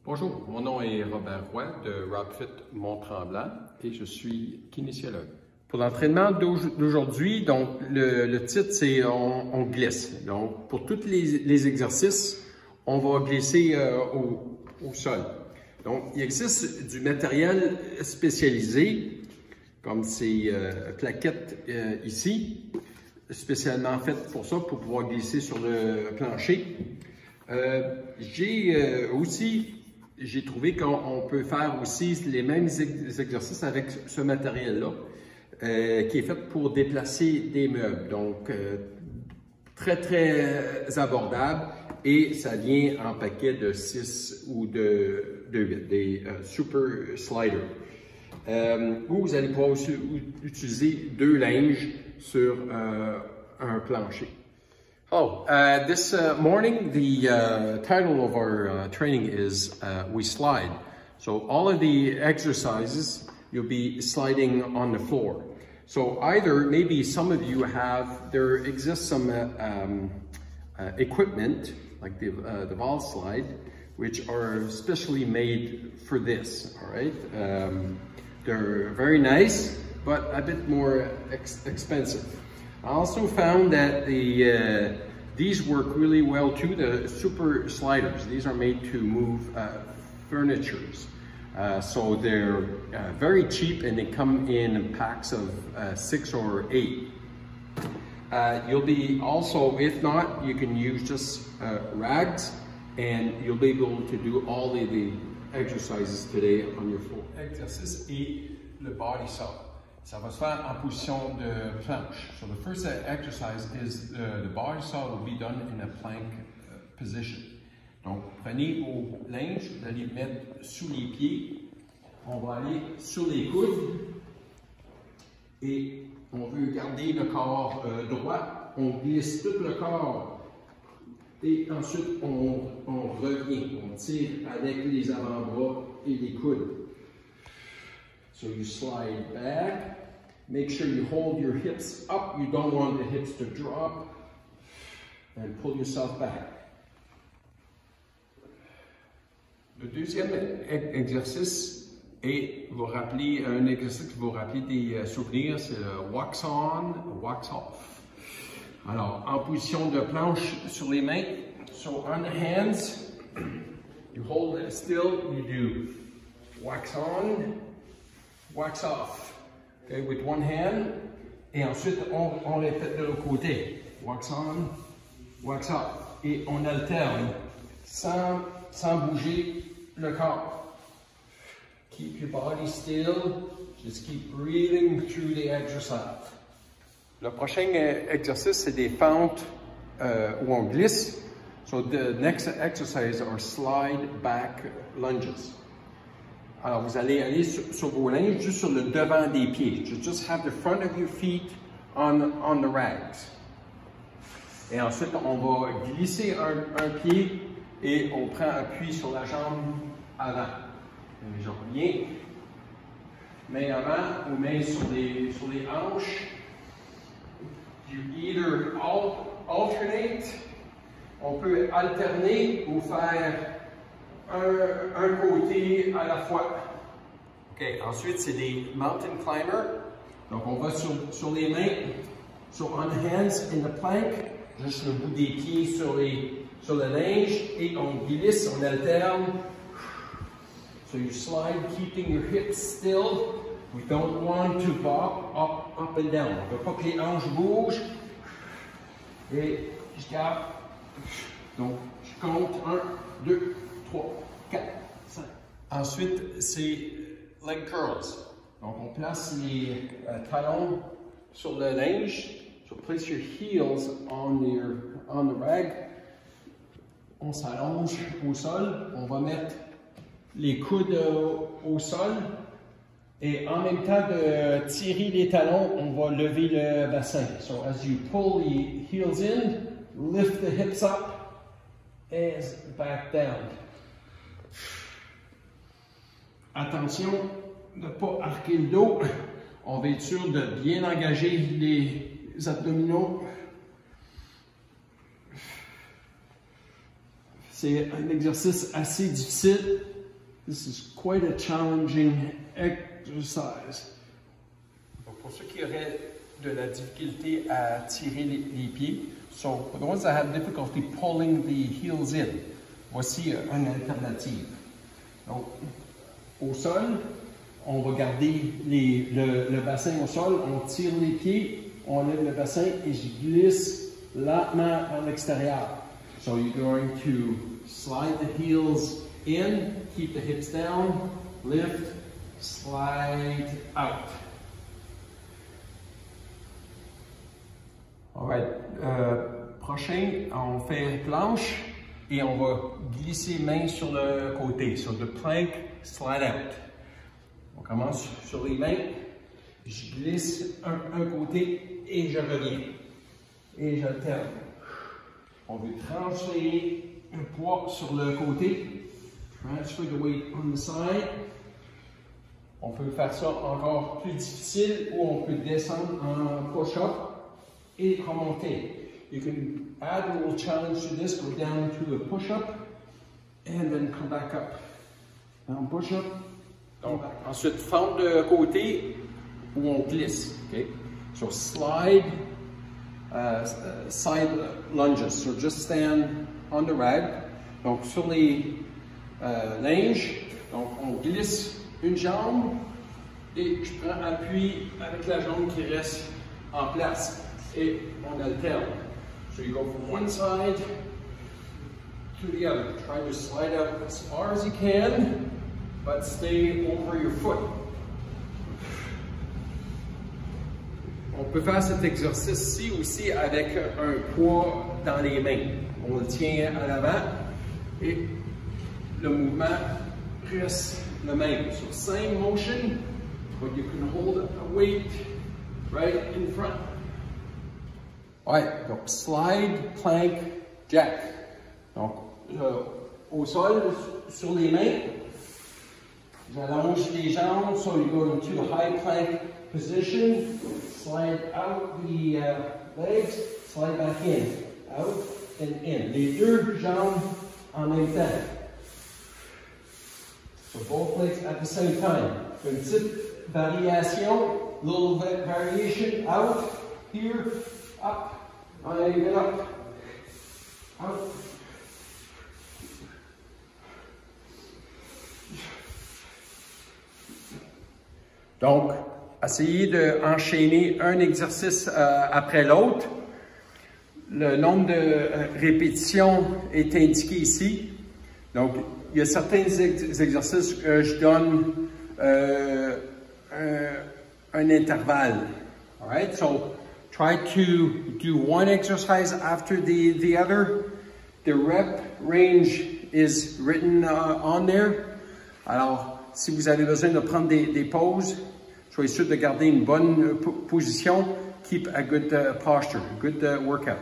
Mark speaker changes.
Speaker 1: Bonjour, mon nom est Robert Roy de RobFit Mont-Tremblant et je suis kinésiologue. Pour l'entraînement d'aujourd'hui, donc le titre c'est on glisse. Donc pour tous les exercices, on va glisser au sol. Donc il existe du matériel spécialisé comme ces plaquettes ici, spécialement faites pour ça, pour pouvoir glisser sur le plancher. J'ai trouvé qu'on peut faire aussi les mêmes exercices avec ce matériel-là, qui est fait pour déplacer des meubles. Donc, très abordable et ça vient en paquet de 6 ou de 8, des super sliders. Vous allez pouvoir aussi utiliser 2 linges sur un plancher. This morning, the title of our training is We Slide. So all of the exercises, you'll be sliding on the floor. So either, maybe some of you there exists some equipment, like the Vol Slide, which are specially made for this, all right? They're very nice, but a bit more expensive. I also found that these work really well too, the super sliders. These are made to move furnitures. So they're very cheap and they come in packs of 6 or 8. You'll be also, if not, you can use just rags and you'll be able to do all of the exercises today on your floor.
Speaker 2: Exercice et le body saw. Ça va se faire en position de planche. So the first exercise is the body saw will be done in a plank position. Donc, prenez vos linges, vous allez les mettre sous les pieds. On va aller sur les coudes et on veut garder le corps droit. On glisse tout le corps et ensuite on revient. On tire avec les avant-bras et les coudes. So you slide back, make sure you hold your hips up, you don't want the hips to drop, and pull yourself back. Le deuxième exercice est un exercice qui va vous rappeler des souvenirs, c'est le wax on, wax off. Alors, en position de planche sur les mains, so on the hands, you hold it still, you do wax on, wax off, okay, with one hand, et ensuite on les fait de l'autre côté, wax on, wax off, et on alterne sans bouger le corps. Keep your body still, just keep breathing through the exercise.
Speaker 1: Le prochain exercice, c'est des fentes où on glisse. So the next exercise are slide back lunges. Alors, vous allez aller sur vos linges, juste sur le devant des pieds. Just have the front of your feet on the rags. Et ensuite, on va glisser un pied et on prend appui sur la jambe avant. Je reviens. Main avant ou main sur les hanches. You either alternate. On peut alterner ou faire un côté à la fois. OK, ensuite, c'est des mountain climbers. Donc, on va sur les mains, on hands in the plank, juste le bout des pieds sur le linge, et on glisse, on alterne. So you slide, keeping your hips still. We don't want to bob up and down. On ne veut pas que les hanches bougent. Et je garde. Donc, je compte 1, 2, 3, 4, 5. Ensuite, c'est leg curls. Donc, on place les talons sur le linge. So, place your heels on the rag. On s'allonge au sol. On va mettre les coudes au sol. Et en même temps de tirer les talons, on va lever le bassin. So, as you pull the heels in, lift the hips up. And back down. Attention de ne pas arquer le dos. On va être sûr de bien engager les abdominaux. C'est un exercice assez difficile. This is quite a challenging exercise. Donc, pour ceux qui auraient de la difficulté à tirer les pieds, so for the ones that have difficulty pulling the heels in, voici une alternative. Donc, au sol, on va garder le bassin au sol, on tire les pieds, on lève le bassin et je glisse lentement vers l'extérieur. So you're going to slide the heels in, keep the hips down, lift, slide out. Alright, prochain, on fait planche et on va glisser main sur le côté. So the plank, slide out. On commence sur les mains, je glisse un côté et je reviens. Et j'alterne. On veut transférer le poids sur le côté. Transfer the weight on the side. On peut faire ça encore plus difficile ou on peut descendre en push-up et remonter. You can add a little challenge to this, go down to a push-up and then come back up. Down push-up. Donc, ensuite, fente de côté où on glisse. Okay? So slide, side lunges. So just stand on the rag. Donc, sur les linges, donc on glisse une jambe et je prends appui avec la jambe qui reste en place et on alterne. So you go from one side to the other. Try to slide out as far as you can, but stay over your foot. On peut faire cet exercice-ci aussi avec un poids dans les mains. On le tient à l'avant et le mouvement reste le même. So same motion, but you can hold a weight right in front. Ouais, donc slide, plank, jack. Donc au sol, sur les mains, j'allonge les jambes, so you go into a high plank position, slide out the legs, slide back in, out and in. Les deux jambes en même temps. So both legs at the same time. Une petite variation, little variation, out, here, up, and up, out. Donc, essayez d'enchaîner un exercice après l'autre. Le nombre de répétitions est indiqué ici. Donc, il y a certains exercices que je donne un intervalle. All right, so try to do one exercise after the other. The rep range is written on there. Alors, si vous avez besoin de prendre des pauses, soyez sûr de garder une bonne position. Keep a good posture, good workout.